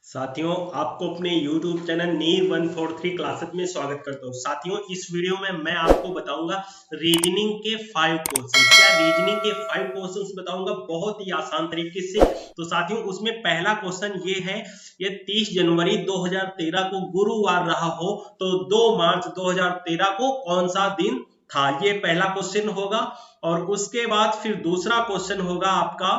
साथियों, आपको अपने YouTube चैनल नीव 143 क्लासेस में स्वागत करता हूँ। साथियों, इस वीडियो में मैं आपको बताऊंगा रीजनिंग के 5 क्वेश्चन। क्या रीजनिंग के 5 क्वेश्चंस बताऊंगा बहुत ही आसान तरीके से। तो साथियों, उसमें पहला क्वेश्चन ये है, ये 30 जनवरी 2013 को गुरुवार रहा हो तो 2 मार्च 2013 को कौन सा दिन था? ये पहला क्वेश्चन होगा। और उसके बाद फिर दूसरा क्वेश्चन होगा आपका।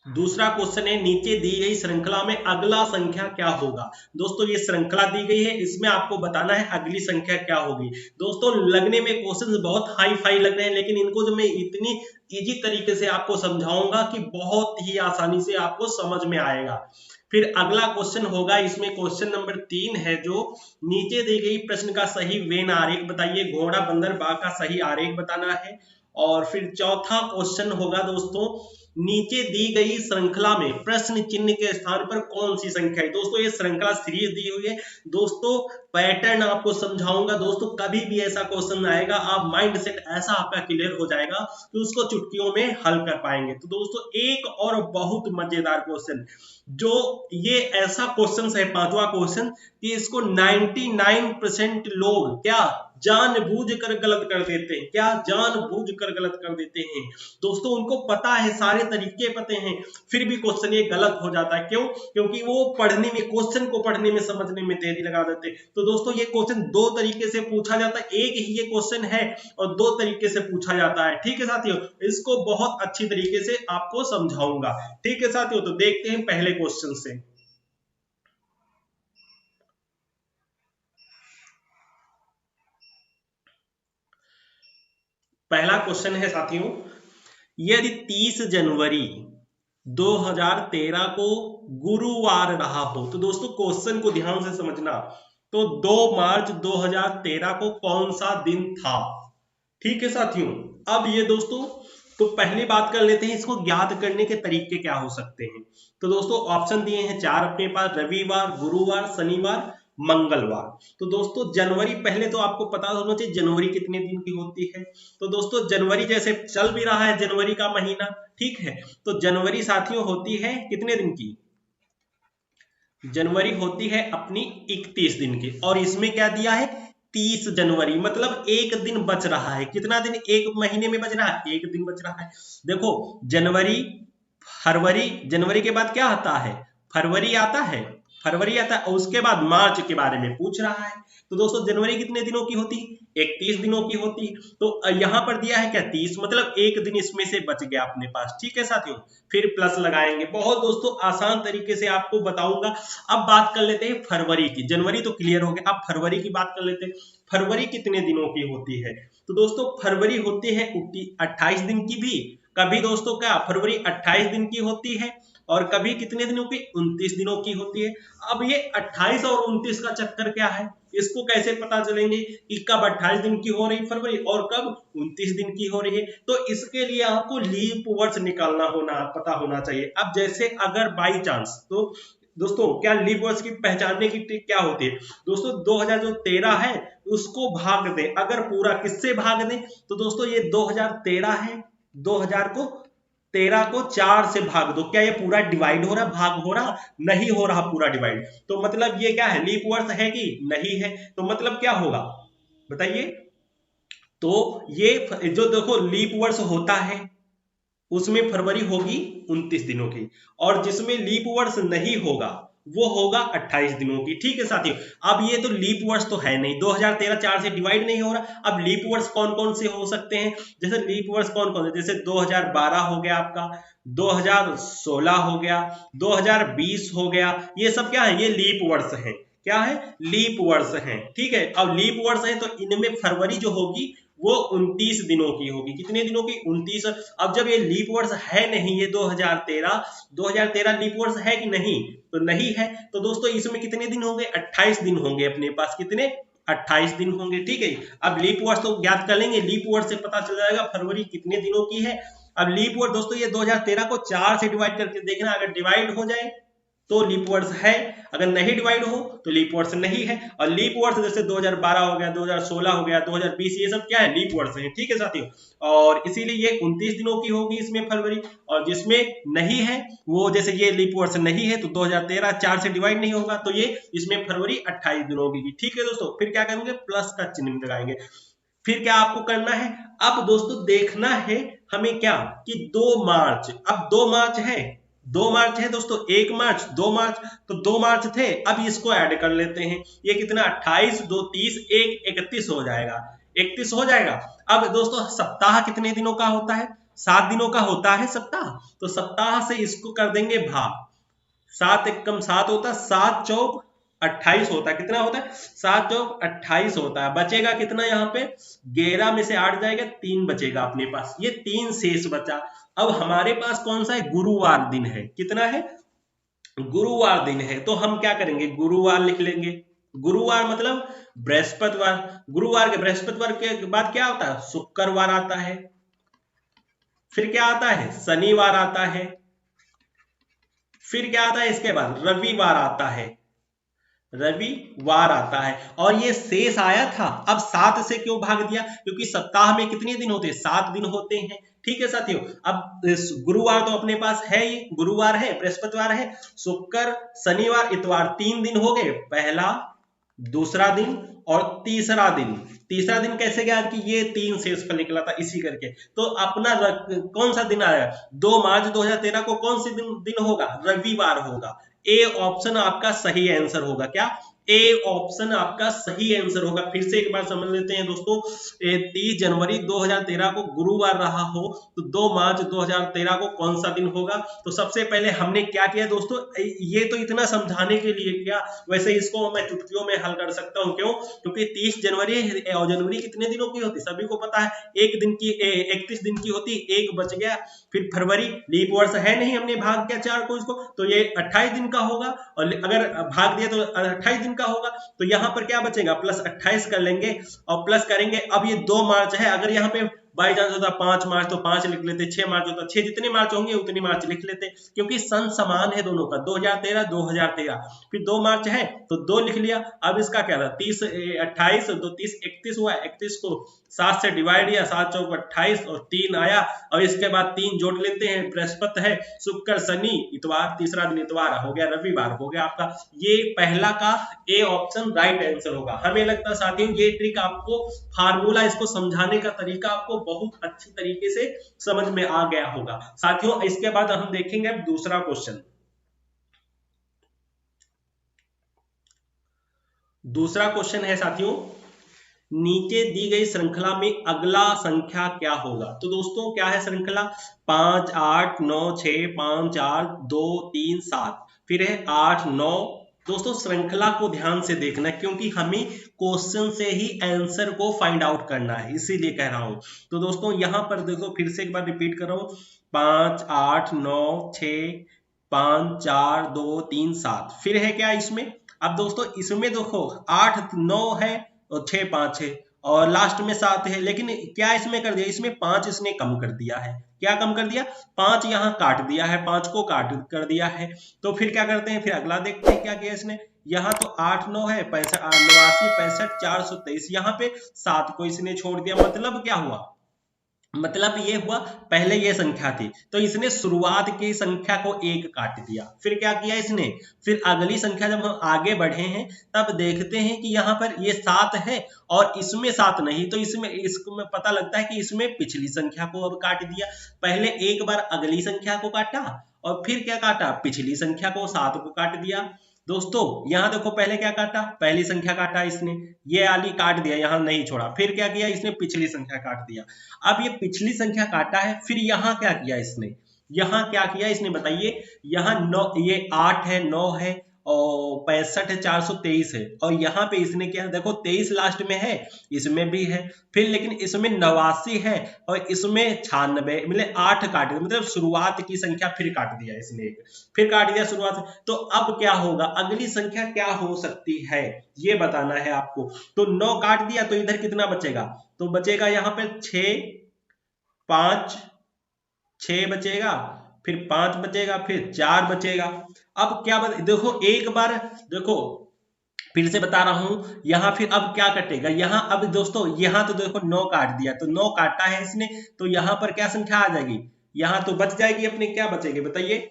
दूसरा क्वेश्चन है, नीचे दी गई श्रृंखला में अगला संख्या क्या होगा? दोस्तों, ये श्रृंखला दी गई है, इसमें आपको बताना है अगली संख्या क्या होगी। दोस्तों, लगने में क्वेश्चन बहुत हाई फाई लग रहे हैं, लेकिन इनको जो मैं इतनी इजी तरीके से आपको समझाऊंगा कि बहुत ही आसानी से आपको समझ में आएगा। फिर अगला क्वेश्चन होगा, इसमें क्वेश्चन नंबर 3 है, जो नीचे दी गई प्रश्न का सही वेन आरेख बताइए। घोड़ा बंदर बाघ का सही आरेख बताना है। और फिर चौथा क्वेश्चन होगा दोस्तों, नीचे दी गई श्रृंखला में प्रश्न चिन्ह के स्थान पर कौन सी संख्या है? दोस्तों, ये श्रृंखला सीरीज दी हुई है। दोस्तों, पैटर्न आपको समझाऊंगा। दोस्तों, कभी भी ऐसा क्वेश्चन आएगा, आप माइंड सेट ऐसा आपका क्लियर हो जाएगा कि उसको चुटकियों में हल कर पाएंगे। तो दोस्तों, एक और बहुत मजेदार क्वेश्चन, जो ये ऐसा क्वेश्चन है, पांचवा क्वेश्चन, कि इसको 99% लोग क्या जानबूझकर गलत कर देते हैं। क्या जानबूझकर गलत कर देते हैं? दोस्तों, उनको पता है, सारे तरीके पते हैं, फिर भी क्वेश्चन ये गलत हो जाता है। क्यों? क्योंकि वो पढ़ने में, क्वेश्चन को पढ़ने में, समझने में देरी लगा देते हैं। तो दोस्तों, ये क्वेश्चन दो तरीके से पूछा जाता है। एक ही ये क्वेश्चन है और दो तरीके से पूछा जाता है। ठीक है साथियों, इसको बहुत अच्छी तरीके से आपको समझाऊंगा। ठीक है साथियों, तो देखते हैं पहले क्वेश्चन से। पहला क्वेश्चन है साथियों, यदि 30 जनवरी 2013 को गुरुवार रहा हो, तो दोस्तों क्वेश्चन को ध्यान से समझना, तो 2 मार्च 2013 को कौन सा दिन था? ठीक है साथियों, अब ये दोस्तों, तो पहली बात कर लेते हैं, इसको ज्ञात करने के तरीके क्या हो सकते हैं। तो दोस्तों, ऑप्शन दिए हैं 4 अपने पास, रविवार, गुरुवार, शनिवार, मंगलवार। तो दोस्तों, जनवरी, पहले तो आपको पता होना चाहिए जनवरी कितने दिन की होती है। तो दोस्तों, जनवरी जैसे चल भी रहा है, जनवरी का महीना, ठीक है, तो जनवरी साथियों होती है कितने दिन की? जनवरी होती है अपनी 31 दिन की। और इसमें क्या दिया है? 30 जनवरी, मतलब एक दिन बच रहा है। कितना दिन एक महीने में बच रहा है? एक दिन बच रहा है। देखो, जनवरी, फरवरी, जनवरी के बाद क्या आता है? फरवरी आता है। फरवरी आता है, और उसके बाद मार्च के बारे में पूछ रहा है। तो दोस्तों, जनवरी कितने दिनों की होती है? 31 दिनों की होती है। तो यहां पर दिया है क्या? 30, मतलब एक दिन इसमें से बच गया अपने पास। ठीक है साथियों, फिर प्लस लगाएंगे। बहुत दोस्तों आसान तरीके से आपको बताऊंगा। अब बात कर लेते हैं फरवरी की। जनवरी तो क्लियर हो गया, अब फरवरी की बात कर लेते हैं। फरवरी कितने दिनों की होती है? तो दोस्तों, फरवरी होती है 28 दिन की भी। कभी दोस्तों क्या फरवरी 28 दिन की होती है, और कभी कितने दिनों की? 29 दिनों की होती है। अब ये 28 और 29 का चक्कर क्या है, इसको कैसे पता चलेंगे कि कब 28 दिन की हो रही फरवरी और कब 29 दिन की हो रही है? तो इसके लिए आपको लीप वर्ष निकालना पता होना चाहिए। अब जैसे अगर बाई चांस, तो दोस्तों, क्या लीप वर्ष की पहचानने की ट्रिक क्या होती है? दोस्तों, 2013 है, उसको भाग दे। अगर पूरा किससे भाग दे? तो दोस्तों, ये 2013 है, 2000 को 13 को 4 से भाग दो। क्या ये पूरा डिवाइड हो रहा, भाग हो रहा? नहीं हो रहा पूरा डिवाइड। तो मतलब ये क्या है? लीप वर्ष है कि नहीं है? तो मतलब क्या होगा बताइए? तो ये जो देखो लीप वर्ष होता है, उसमें फरवरी होगी 29 दिनों की, और जिसमें लीप वर्ष नहीं होगा वो होगा 28 दिनों की। ठीक है साथियों, अब ये तो लीप वर्ष तो है नहीं, 2013 4 से डिवाइड नहीं हो रहा। अब लीप वर्ष कौन कौन से हो सकते हैं? जैसे लीप वर्ष कौन कौन से, जैसे 2012 हो गया आपका, 2016 हो गया, 2020 हो गया। ये सब क्या है? ये लीप वर्ष है। क्या है? लीप वर्ष है। ठीक है, अब लीप वर्ष है तो इनमें फरवरी जो होगी वो 29 दिनों की होगी। कितने दिनों की? 29। अब जब ये लीप वर्ष है नहीं, ये 2013 लीप वर्ष है कि नहीं? तो नहीं है। तो दोस्तों, इसमें कितने दिन होंगे? 28 दिन होंगे अपने पास। कितने? 28 दिन होंगे। ठीक है, अब लीप वर्ष तो ज्ञात कर लेंगे, लीप वर्ष से पता चल जाएगा फरवरी कितने दिनों की है। अब लीप वर्ष दोस्तों, ये 2013 को 4 से डिवाइड करके देखना, अगर डिवाइड हो जाए तो लीप वर्ष है, अगर नहीं डिवाइड हो तो लीप वर्ष नहीं है। और लीप वर्ष जैसे 2012 हो गया, 2016 हो गया, 2020, ये सब क्या है, लीप वर्ष है, ठीक है साथियों। और इसीलिए ये 29 दिनों की होगी इसमें फरवरी, और जिसमें नहीं है वो, जैसे ये लीप वर्ष नहीं है तो 2013 4 से डिवाइड नहीं होगा, तो ये इसमें फरवरी 28 दिनों की, ठीक है दोस्तों। फिर क्या करेंगे, प्लस का चिन्ह लगाएंगे। फिर क्या आपको करना है, अब दोस्तों देखना है हमें क्या, कि 2 मार्च, अब 2 मार्च है, 2 मार्च है दोस्तों, 1 मार्च, 2 मार्च, तो 2 मार्च थे, अब इसको ऐड कर लेते हैं, ये कितना 28, 2 30, 1 31 हो जाएगा, 31 हो जाएगा। अब दोस्तों सप्ताह कितने दिनों का होता है, 7 दिनों का होता है सप्ताह, तो सप्ताह से इसको कर देंगे भाग, 7 एकम 7 होता है, 7 चौक 28 होता है, कितना होता है, 7 चौक 28 होता है। बचेगा कितना, यहाँ पे 11 में से 8 जाएगा, 3 बचेगा अपने पास, ये 3 शेष बचा। अब हमारे पास कौन सा है, गुरुवार दिन है, कितना है, गुरुवार दिन है, तो हम क्या करेंगे, गुरुवार लिख लेंगे। गुरुवार मतलब बृहस्पतिवार, गुरुवार के बृहस्पतिवार के बाद क्या होता है, शुक्रवार आता है, फिर क्या आता है, शनिवार आता है, फिर क्या आता है, इसके बाद रविवार आता है, रविवार आता है। और ये शेष आया था, अब 7 से क्यों भाग दिया, क्योंकि सप्ताह में कितने दिन होते हैं, 7 दिन होते हैं, ठीक है साथियों। अब गुरुवार तो अपने पास है ही, गुरुवार है, बृहस्पतिवार है, शुक्र शनिवार इतवार, 3 दिन हो गए, पहला, दूसरा दिन और तीसरा दिन। तीसरा दिन कैसे गया कि ये 3 शेष फल निकला था इसी करके, तो अपना कौन सा दिन आया, 2 मार्च 2013 को कौन सी दिन होगा, रविवार होगा। ए ऑप्शन आपका सही आंसर होगा, क्या, ए ऑप्शन आपका सही आंसर होगा। फिर से एक बार समझ लेते हैं दोस्तों, 30 जनवरी 2013 को गुरुवार रहा हो तो 2 मार्च 2013 को कौन सा दिन होगा। तो सबसे पहले हमने क्या किया दोस्तों, ये तो इतना समझाने के लिए किया, वैसे इसको मैं चुटकियों में हल कर सकता हूं, क्यों, क्योंकि 30 जनवरी और जनवरी कितने दिनों की होती, सभी को पता है, एक दिन की 31 दिन की होती, एक बच गया। फिर फरवरी लीप वर्ष है नहीं, हमने भाग किया 4 को इसको, तो ये 28 दिन का होगा, और अगर भाग दिया तो 28 दिन का होगा, तो यहाँ पर क्या बचेगा, प्लस 28 कर लेंगे और प्लस करेंगे। अब ये 2 मार्च है, अगर यहाँ पे बाई चांस होता 5 मार्च तो 5 लिख लेते, 6 मार्च होता 6, जितने मार्च होंगे उतने मार्च लिख लेते, क्योंकि सन समान है दोनों का, 2013 2013। फिर 2 मार्च है तो 2 लिख लिया। अब इसका क्या था, 30 28 2 30 31 हुआ, 31 को 7 से डिवाइड किया, 7 चौक 28 और 3 आया, और इसके बाद 3 जोड़ लेते हैं, बृहस्पति है, शुक्र शनि इतवार, तीसरा दिन इतवार हो गया, रविवार हो गया आपका। ये पहला का ए ऑप्शन राइट आंसर होगा। हमें लगता है साथियों ये ट्रिक आपको, फार्मूला, इसको समझाने का तरीका आपको बहुत अच्छी तरीके से समझ में आ गया होगा साथियों। इसके बाद हम देखेंगे अब दूसरा क्वेश्चन। दूसरा क्वेश्चन है साथियों, नीचे दी गई श्रृंखला में अगला संख्या क्या होगा। तो दोस्तों क्या है श्रृंखला, 5 8 9 6 5 4 2 3 7, फिर है 8 9। दोस्तों श्रृंखला को ध्यान से देखना, क्योंकि हमें क्वेश्चन से ही आंसर को फाइंड आउट करना है, इसीलिए कह रहा हूं। तो दोस्तों यहां पर देखो, फिर से एक बार रिपीट कर रहा हूं, 5 8 9 6 5 4 2 3 7, फिर है क्या इसमें। अब दोस्तों इसमें देखो 8 9 है और 6 5 है और लास्ट में 7 है, लेकिन क्या इसमें कर दिया, इसमें 5 इसने कम कर दिया है। क्या कम कर दिया, 5 यहाँ काट दिया है, 5 को काट कर दिया है। तो फिर क्या करते हैं, फिर अगला देखते हैं क्या किया इसने। यहाँ तो 8 9 है, 65 89 65 423, यहाँ पे 7 को इसने छोड़ दिया। मतलब क्या हुआ, मतलब ये हुआ पहले ये संख्या थी तो इसने शुरुआत की संख्या को 1 काट दिया। फिर क्या किया इसने, फिर अगली संख्या जब हम आगे बढ़े हैं तब देखते हैं कि यहाँ पर ये 7 है और इसमें 7 नहीं, तो इसमें इसको में पता लगता है कि इसमें पिछली संख्या को अब काट दिया। पहले एक बार अगली संख्या को काटा और फिर क्या काटा, पिछली संख्या को 7 को काट दिया। दोस्तों यहाँ देखो पहले क्या काटा, पहली संख्या काटा इसने, ये वाली काट दिया, यहाँ नहीं छोड़ा। फिर क्या किया इसने, पिछली संख्या काट दिया। अब ये पिछली संख्या काटा है, फिर यहाँ क्या किया इसने, यहाँ क्या किया इसने बताइए। यहाँ 9, ये 8 है, 9 है और 65 है, 423 है, और यहाँ पे इसने क्या देखो 23 लास्ट में है, इसमें भी है, फिर लेकिन इसमें 89 है और इसमें 96, मतलब 8 काट दिया, मतलब शुरुआत की संख्या फिर काट दिया इसने, एक फिर काट दिया शुरुआत। तो अब क्या होगा, अगली संख्या क्या हो सकती है ये बताना है आपको। तो 9 काट दिया तो इधर कितना बचेगा, तो बचेगा यहाँ पे 6 5 6 बचेगा फिर 5 बचेगा, फिर 4 बचेगा। अब क्या देखो एक बार देखो फिर से बता रहा हूं, यहां फिर अब क्या कटेगा, यहां अब दोस्तों यहां तो देखो 9 काट दिया, तो 9 काटा है इसने, तो यहां पर क्या संख्या आ जाएगी, यहां तो बच जाएगी अपने, क्या बचेगी बताइए,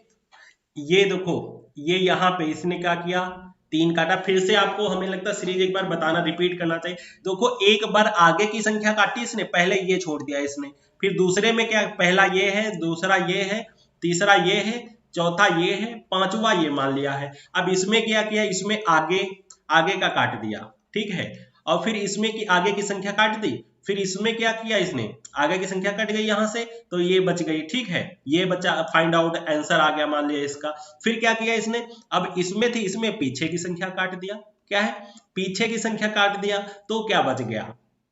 ये देखो ये यहां पे इसने क्या किया, 3 काटा। फिर से आपको हमें लगता है सीरीज एक बार बताना, रिपीट करना चाहिए। देखो एक बार आगे की संख्या काटी इसने, पहले ये छोड़ दिया इसने, फिर दूसरे में क्या, पहला ये है, दूसरा ये है, तीसरा ये है, चौथा ये है, पांचवा ये मान लिया है। अब इसमें क्या किया, इसमें आगे आगे का काट दिया, ठीक है, और फिर इसमें की आगे की संख्या काट दी, फिर इसमें क्या किया इसने, आगे की संख्या कट गई यहां से, तो ये बच गई, ठीक है, ये बच्चा फाइंड आउट आंसर आ गया मान लिया इसका। फिर क्या किया इसने, अब इसमें थी, इसमें पीछे की संख्या काट दिया, क्या है, पीछे की संख्या काट दिया, तो क्या बच गया,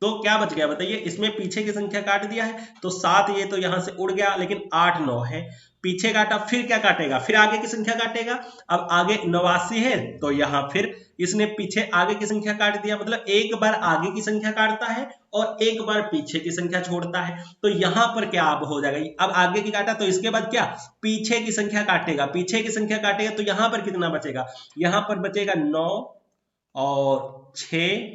तो क्या बच गया बताइए, इसमें पीछे की संख्या काट दिया है, तो 7 ये तो यहां से उड़ गया, लेकिन 8 9 है, पीछे काटा, फिर क्या काटेगा, फिर आगे की संख्या काटेगा। अब आगे 89 है, तो यहां फिर इसने पीछे आगे की संख्या काट दिया, मतलब एक बार आगे की संख्या काटता है और एक बार पीछे की संख्या छोड़ता है। तो यहां पर क्या अब हो जाएगा, अब आगे की काटा, तो इसके बाद क्या, पीछे की संख्या काटेगा, पीछे की संख्या काटेगा, तो यहां पर कितना बचेगा, यहां पर बचेगा 9 और 6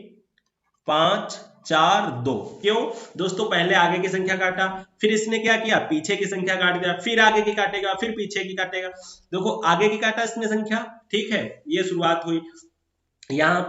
5 4 2। क्यों दोस्तों, पहले आगे की संख्या काटा, फिर इसने क्या किया, पीछे की संख्या काट दिया, फिर आगे की काटेगा, फिर पीछे की काटेगा। देखो आगे की काटा इसने संख्या, ठीक है, ये शुरुआत हुई, यहाँ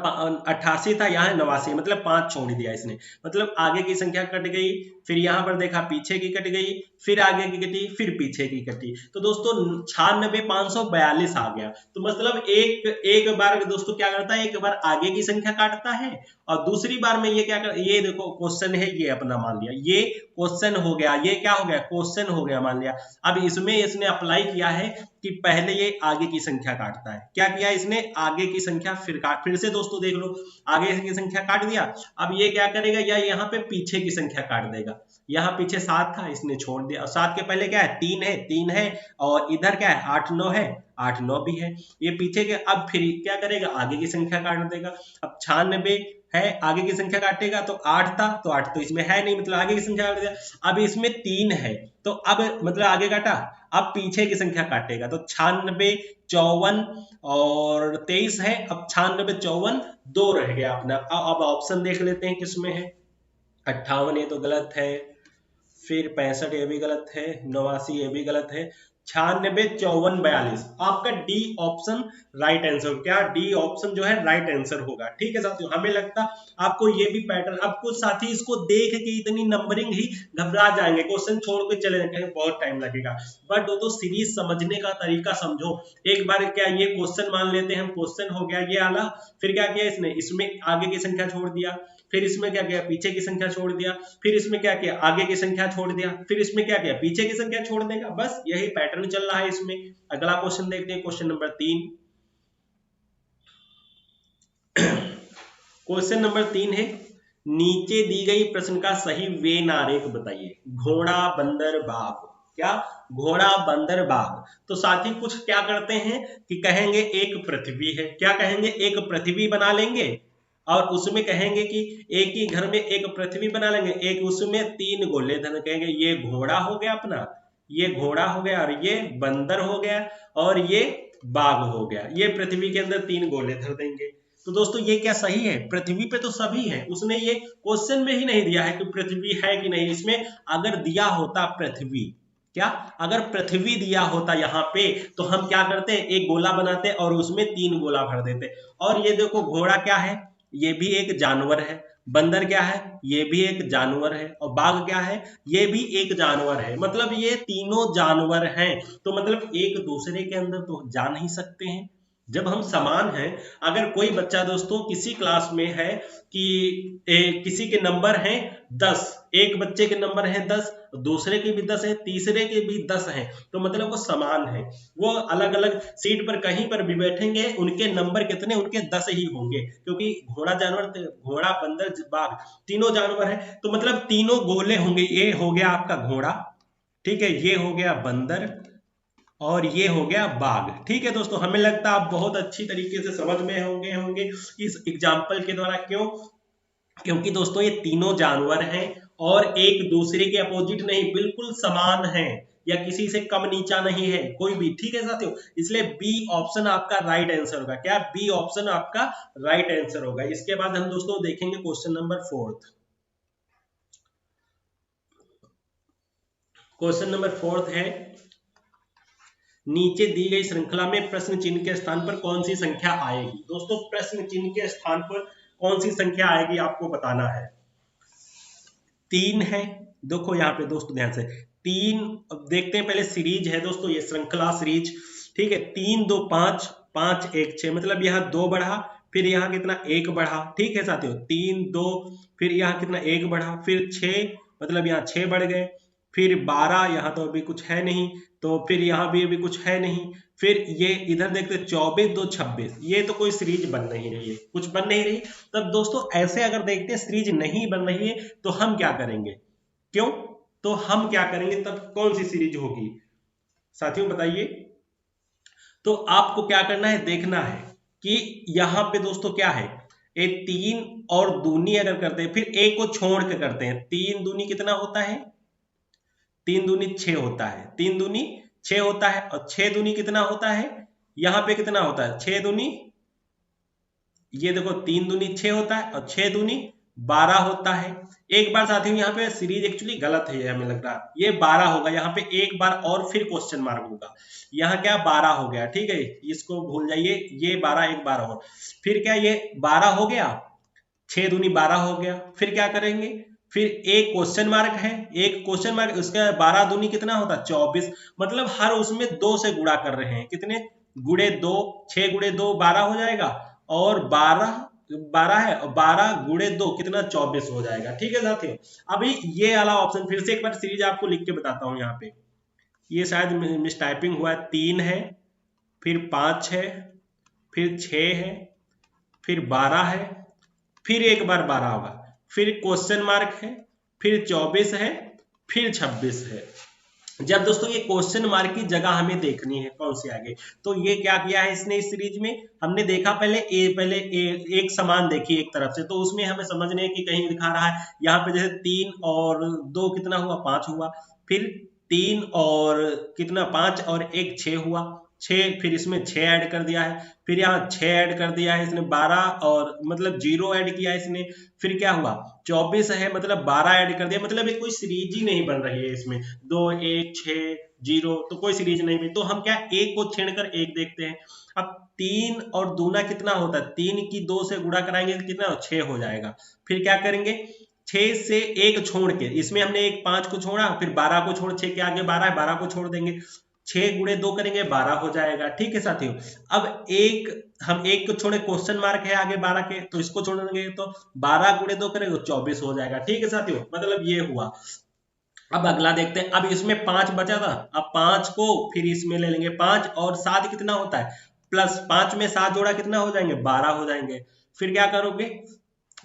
88 था, यहाँ 89, मतलब 5 छोड़ दिया इसने, मतलब आगे की संख्या कट गई, फिर यहाँ पर देखा पीछे की कट गई, फिर आगे की कटी, फिर पीछे की कटी, तो दोस्तों 96,542 आ गया। तो मतलब एक बार दोस्तों क्या करता है, एक बार आगे की संख्या काटता है और दूसरी बार में ये क्या कर, ये देखो क्वेश्चन है, ये अपना मान लिया, ये क्वेश्चन हो गया, ये क्या हो गया, क्वेश्चन हो गया मान लिया। अब इसमें इसने अप्लाई किया है कि पहले ये आगे की संख्या काटता है, क्या किया इसने, आगे की संख्या फिर से दोस्तों देख लो, आगे की संख्या काट दिया, अब ये क्या करेगा, या यहाँ पे पीछे की संख्या काट देगा, यहाँ पीछे 7 था इसने छोड़ दिया, 7 के पहले क्या है, 3 है, और इधर क्या है, 8 9 है, 8 9 भी है, ये पीछे के, अब फिर क्या करेगा, आगे की संख्या काट देगा। अब 96 है, आगे की संख्या काटेगा, तो 8 था, तो 8 तो इसमें है नहीं, मतलब आगे की संख्या काट दिया। अब इसमें 3 है, तो अब मतलब आगे काटा, अब पीछे की संख्या काटेगा, तो 96 54 और 23 है, अब 96 54 2 रह गया अपना। अब ऑप्शन देख लेते हैं किसमें है, 58 ये तो गलत है, फिर 65 ये भी गलत है, 89 ये भी गलत है, 96 54 42 आपका डी ऑप्शन राइट आंसर, क्या डी ऑप्शन जो है राइट आंसर होगा। ठीक है साथियों, हमें लगता आपको ये भी पैटर्न, आपको साथी इसको देख के इतनी नंबरिंग ही घबरा जाएंगे, क्वेश्चन छोड़ के चले जाएंगे, बहुत टाइम लगेगा, बट तो सीरीज समझने का तरीका समझो। एक बार क्या ये क्वेश्चन मान लेते हैं हम, क्वेश्चन हो गया ये आला, फिर क्या किया इसने, इसमें आगे की संख्या छोड़ दिया, फिर इसमें क्या किया, पीछे की संख्या छोड़ दिया, फिर इसमें क्या किया, आगे की संख्या छोड़ दिया, फिर इसमें क्या किया, पीछे की संख्या छोड़ देगा, बस यही पैटर्न चल रहा है इसमें। अगला क्वेश्चन देखते हैं, क्वेश्चन नंबर 3। क्वेश्चन नंबर 3 है, नीचे दी गई प्रश्न का सही वेन आरेख बताइए। घोड़ा बंदर बाघ, क्या, घोड़ा बंदर बाघ। तो साथी कुछ क्या करते हैं कि कहेंगे एक पृथ्वी है, क्या कहेंगे, एक पृथ्वी बना लेंगे और उसमें कहेंगे कि एक ही घर में एक पृथ्वी बना लेंगे, एक उसमें 3 गोले धन, कहेंगे ये घोड़ा हो गया अपना, ये घोड़ा हो गया, और ये बंदर हो गया, और ये बाघ हो गया, ये पृथ्वी के अंदर 3 गोले धर देंगे। तो दोस्तों ये क्या सही है, पृथ्वी पे तो सभी है, उसने ये क्वेश्चन में ही नहीं दिया है कि पृथ्वी है कि नहीं, इसमें अगर दिया होता पृथ्वी, क्या, अगर पृथ्वी दिया होता यहाँ पे, तो हम क्या करते, एक गोला बनाते और उसमें 3 गोला भर देते। और ये देखो घोड़ा क्या है, ये भी एक जानवर है, बंदर क्या है, ये भी एक जानवर है, और बाघ क्या है, ये भी एक जानवर है, मतलब ये तीनों जानवर हैं, तो मतलब एक दूसरे के अंदर तो जा नहीं सकते हैं जब हम समान हैं। अगर कोई बच्चा दोस्तों किसी क्लास में है कि किसी के नंबर हैं 10, एक बच्चे के नंबर हैं 10, दूसरे के भी 10 है, तीसरे के भी 10 हैं, तो मतलब वो समान है, वो अलग अलग सीट पर कहीं पर भी बैठेंगे, उनके नंबर कितने, उनके 10 ही होंगे, क्योंकि घोड़ा जानवर, घोड़ा बंदर बाघ तीनों जानवर है, तो मतलब तीनों गोले होंगे। ये हो गया आपका घोड़ा, ठीक है, ये हो गया बंदर, और ये हो गया बाघ। ठीक है दोस्तों, हमें लगता है आप बहुत अच्छी तरीके से समझ में होंगे इस एग्जाम्पल के द्वारा। क्यों, क्योंकि दोस्तों ये तीनों जानवर हैं और एक दूसरे के अपोजिट नहीं, बिल्कुल समान हैं। या किसी से कम नीचा नहीं है कोई भी, ठीक है साथियों। इसलिए बी ऑप्शन आपका राइट आंसर होगा। क्या? बी ऑप्शन आपका राइट आंसर होगा। इसके बाद हम दोस्तों देखेंगे क्वेश्चन नंबर 4। क्वेश्चन नंबर 4 है, नीचे दी गई श्रृंखला में प्रश्न चिन्ह के स्थान पर कौन सी संख्या आएगी। दोस्तों प्रश्न चिन्ह के स्थान पर कौन सी संख्या आएगी आपको बताना है। 3 है, देखो यहाँ पे दोस्तों ध्यान से 3, अब देखते हैं पहले सीरीज है दोस्तों, ये श्रृंखला सीरीज, ठीक है। 3 2 5, 5 1 6, मतलब यहाँ 2 बढ़ा, फिर यहाँ कितना 1 बढ़ा, ठीक है साथियों। 3 2, फिर यहाँ कितना 1 बढ़ा, फिर 6, मतलब यहाँ 6 बढ़ गए, फिर 12, यहाँ तो अभी कुछ है नहीं, तो फिर यहाँ भी अभी कुछ है नहीं, फिर ये इधर देखते 24 2 26, ये तो कोई सीरीज बन नहीं रही है, कुछ बन नहीं रही। तब दोस्तों ऐसे अगर देखते हैं सीरीज नहीं बन रही है तो हम क्या करेंगे, क्यों, तो हम क्या करेंगे, तब कौन सी सीरीज होगी साथियों बताइए। तो आपको क्या करना है, देखना है कि यहाँ पे दोस्तों क्या है, ये 3 और दूनी अगर करते हैं, फिर एक को छोड़ के करते हैं, 3 दूनी कितना होता है, 3 दूनी 6 होता है, 3 दूनी 6 होता है, और 6 दूनी कितना होता है, यहाँ पे कितना होता है, 6 दूनी, ये देखो 3 दूनी 6 होता है और 6 दूनी 12 होता है। एक बार साथियों यहाँ पे सीरीज एक्चुअली गलत है, ये हमें लग रहा है, ये 12 होगा, यहाँ पे एक बार और फिर क्वेश्चन मार्क होगा, यहाँ क्या 12 हो गया, ठीक है, इसको भूल जाइए, ये 12 एक बार और, फिर क्या ये 12 हो गया, 6 दूनी 12 हो गया, फिर क्या करेंगे, फिर एक क्वेश्चन मार्क है, एक क्वेश्चन मार्क, उसका 12 दूनी कितना होता है 24, मतलब हर उसमें 2 से गुणा कर रहे हैं, कितने गुणे 2, 6 गुणे 2 12 हो जाएगा, और 12 है, और 12 गुणे 2 कितना 24 हो जाएगा, ठीक है साथियों। अभी ये वाला ऑप्शन फिर से एक बार सीरीज आपको लिख के बताता हूं, यहाँ पे ये शायद मिस टाइपिंग हुआ है, 3 है, फिर 5 है, फिर 6 है, फिर 12 है, फिर एक बार 12 होगा, फिर क्वेश्चन मार्क है, फिर 24 है, फिर 26 है। जब दोस्तों ये क्वेश्चन मार्क की जगह हमें देखनी है कौन सी आगे, तो ये क्या किया है इसने, इस सीरीज में हमने देखा पहले एक समान देखी एक तरफ से, तो उसमें हमें समझने की कहीं दिखा रहा है, यहाँ पे जैसे 3 और 2 कितना हुआ 5 हुआ, फिर 3 और कितना 5 और 1 6 हुआ, 6, फिर इसमें 6 ऐड कर दिया है, फिर यहाँ 6 ऐड कर दिया है इसने, 12 और मतलब 0 ऐड किया है इसने, फिर क्या हुआ 24 है, मतलब 12 ऐड कर दिया, मतलब ये कोई सीरीज ही नहीं बन रही है इसमें, 2 1 6 0, तो कोई सीरीज नहीं बनी। तो हम क्या एक को छेड़कर एक देखते हैं। अब 3 और दूना कितना होता है, 3 की 2 से गुणा कराएंगे तो कितना 6 हो जाएगा, फिर क्या करेंगे 6 से 1 छोड़ के, इसमें हमने एक 5 को छोड़ा, फिर 12 को छोड़, 6 के आगे 12 है, 12 को छोड़ देंगे, 6 गुणे 2 करेंगे 12 हो जाएगा, ठीक है साथियों। अब हम एक को छोड़े, क्वेश्चन मार्क है आगे 12 के, तो इसको छोड़ेंगे तो 12 गुणे 2 करेंगे तो 24 हो जाएगा, ठीक है साथियों, मतलब ये हुआ। अब अगला देखते हैं, अब इसमें 5 बचा था, अब 5 को फिर इसमें ले लेंगे, 5 और 7 कितना होता है, प्लस 5 में 7 जोड़ा कितना हो जाएंगे 12 हो जाएंगे, फिर क्या करोगे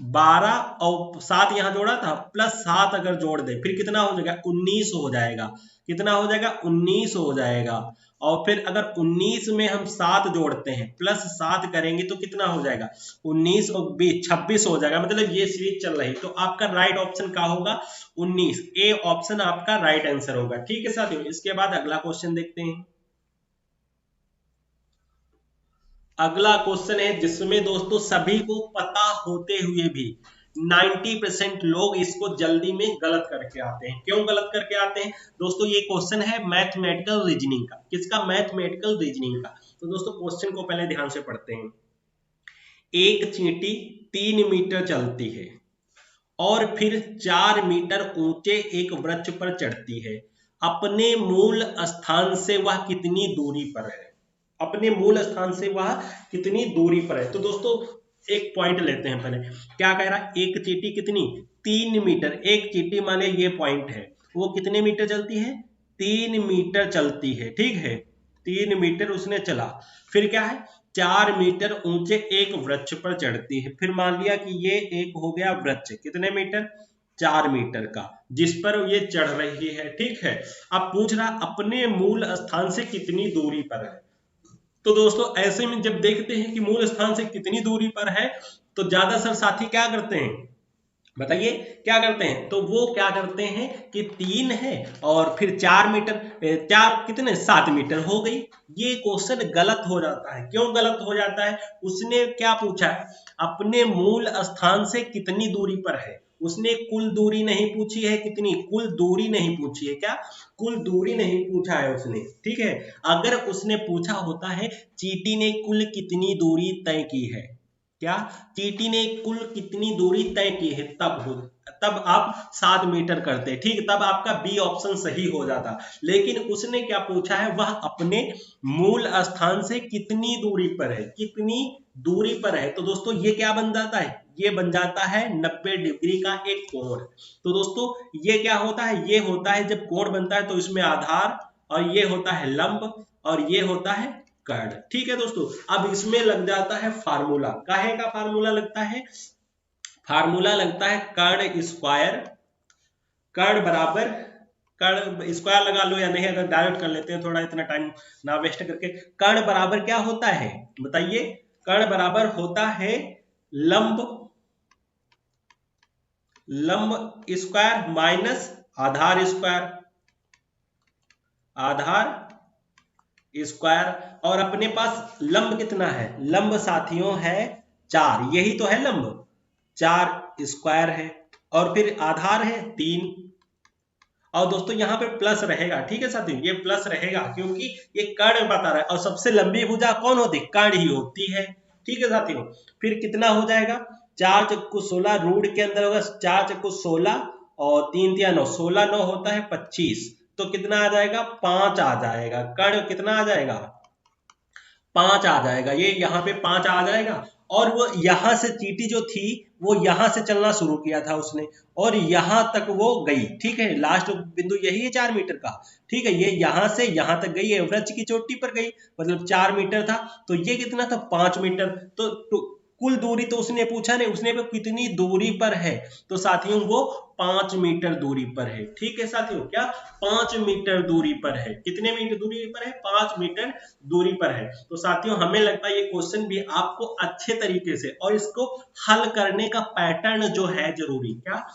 12 और 7 यहाँ जोड़ा था, प्लस 7 अगर जोड़ दे फिर कितना हो जाएगा 19 हो जाएगा, कितना हो जाएगा 19 हो जाएगा, और फिर अगर 19 में हम 7 जोड़ते हैं प्लस 7 करेंगे तो कितना हो जाएगा 19 और 20 26 हो जाएगा, मतलब ये सीरीज चल रही। तो आपका राइट ऑप्शन क्या होगा 19, ए ऑप्शन आपका राइट आंसर होगा, ठीक है साथियों। इसके बाद अगला क्वेश्चन देखते हैं। अगला क्वेश्चन है जिसमें दोस्तों सभी को पता होते हुए भी 90% लोग इसको जल्दी में गलत करके आते हैं। क्यों गलत करके आते हैं दोस्तों, ये क्वेश्चन है मैथमेटिकल रीजनिंग का। किसका? मैथमेटिकल रीजनिंग का। तो दोस्तों क्वेश्चन को पहले ध्यान से पढ़ते हैं। एक चींटी 3 मीटर चलती है और फिर 4 मीटर ऊंचे एक वृक्ष पर चढ़ती है, अपने मूल स्थान से वह कितनी दूरी पर है, अपने मूल स्थान से वह कितनी दूरी पर है। तो दोस्तों एक पॉइंट लेते हैं पहले, क्या कह रहा है, एक चींटी कितनी 3 मीटर, एक चींटी माने ये पॉइंट है, वो कितने मीटर चलती है 3 मीटर चलती है, ठीक है 3 मीटर उसने चला, फिर क्या है 4 मीटर ऊंचे एक वृक्ष पर चढ़ती है, फिर मान लिया कि ये एक हो गया वृक्ष कितने मीटर 4 मीटर का जिस पर ये चढ़ रही है, ठीक है। अब पूछ रहा अपने मूल स्थान से कितनी दूरी पर है। तो दोस्तों ऐसे में जब देखते हैं कि मूल स्थान से कितनी दूरी पर है तो ज्यादातर साथी क्या करते हैं बताइए क्या करते हैं, तो वो क्या करते हैं कि 3 है और फिर 4 मीटर, 4 कितने 7 मीटर हो गई। ये क्वेश्चन गलत हो जाता है। क्यों गलत हो जाता है? उसने क्या पूछा, अपने मूल स्थान से कितनी दूरी पर है। उसने कुल दूरी नहीं पूछी है, कितनी कुल दूरी नहीं पूछी है, क्या कुल दूरी नहीं पूछा है उसने, ठीक है। अगर उसने पूछा होता है चींटी ने कुल कितनी दूरी तय की है, क्या चींटी ने कुल कितनी दूरी तय की है, तब आप 7 मीटर करते, ठीक, तब आपका बी ऑप्शन सही हो जाता। लेकिन उसने क्या पूछा है, वह अपने मूल स्थान से कितनी दूरी पर है, कितनी दूरी पर है। तो दोस्तों ये क्या बन जाता है, ये बन जाता है 90 डिग्री का एक कोण। तो दोस्तों ये क्या होता है, ये होता है जब कोण बनता है तो इसमें आधार, और ये होता है लंब, और ये होता है कर्ण, ठीक है दोस्तों। अब इसमें लग जाता है फार्मूला, काहे का फार्मूला लगता है, फार्मूला लगता है कर्ण स्क्वायर, कर्ण बराबर, कर्ण स्क्वायर लगा लो या नहीं, अगर डायरेक्ट कर लेते हैं थोड़ा इतना टाइम ना वेस्ट करके। कर्ण बराबर क्या होता है बताइए, कर्ण बराबर होता है लंब, लंब स्क्वायर माइनस आधार स्क्वायर, आधार स्क्वायर। और अपने पास लंब कितना है, लंब साथियों है 4, यही तो है लंब, 4 स्क्वायर है, और फिर आधार है 3। और दोस्तों यहाँ पे प्लस रहेगा, ठीक है साथियों, ये प्लस रहेगा क्योंकि ये कर्ण बता रहा है, और सबसे लंबी भुजा कौन होती है, कर्ण ही होती है, ठीक है साथियों। फिर कितना हो जाएगा, 4 चक्कू 16, रूट के अंदर होगा 4 चक्कू 16 और 3 तिया 9, 16 9 होता है 25, तो कितना आ जाएगा 5 आ जाएगा, कर्ण कितना आ जाएगा 5 आ जाएगा, ये यहाँ पे 5 आ जाएगा। और वो यहाँ से चींटी जो थी वो यहाँ से चलना शुरू किया था उसने, और यहाँ तक वो गई, ठीक है, लास्ट बिंदु यही है 4 मीटर का, ठीक है, ये यहाँ से यहाँ तक गई है, वृक्ष की चोटी पर गई, मतलब 4 मीटर था, तो ये कितना था 5 मीटर। तो कुल दूरी तो उसने पूछा नहीं, उसने भी कितनी दूरी पर है, तो साथियों वो 5 मीटर दूरी पर है, ठीक है साथियों, क्या 5 मीटर दूरी पर है, कितने मीटर दूरी पर है, 5 मीटर दूरी पर है। तो साथियों हमें लगता है ये क्वेश्चन भी आपको अच्छे तरीके से, और इसको हल करने का पैटर्न जो है जरूरी, क्या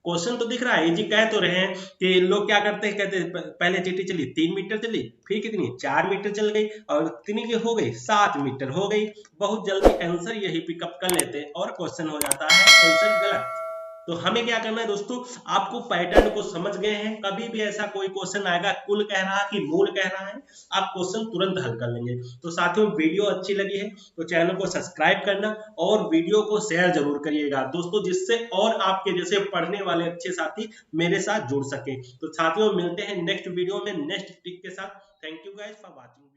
क्वेश्चन तो दिख रहा है, जी कह तो रहे हैं कि लोग क्या करते हैं, कहते हैं पहले चींटी चली 3 मीटर चली, फिर कितनी 4 मीटर चल गई, और कितनी की हो गई 7 मीटर हो गई। बहुत जल्दी आंसर यही पिकअप कर लेते हैं और क्वेश्चन हो जाता है आंसर गलत। तो हमें क्या करना है दोस्तों, आपको पैटर्न को समझ गए हैं, कभी भी ऐसा कोई क्वेश्चन आएगा कुल कह रहा है कि मूल कह रहा है, आप क्वेश्चन तुरंत हल कर लेंगे। तो साथियों वीडियो अच्छी लगी है तो चैनल को सब्सक्राइब करना और वीडियो को शेयर जरूर करिएगा दोस्तों, जिससे और आपके जैसे पढ़ने वाले अच्छे साथी मेरे साथ जुड़ सके। तो साथियों मिलते हैं नेक्स्ट वीडियो में नेक्स्ट ट्रिक के साथ। Thank you guys for watching.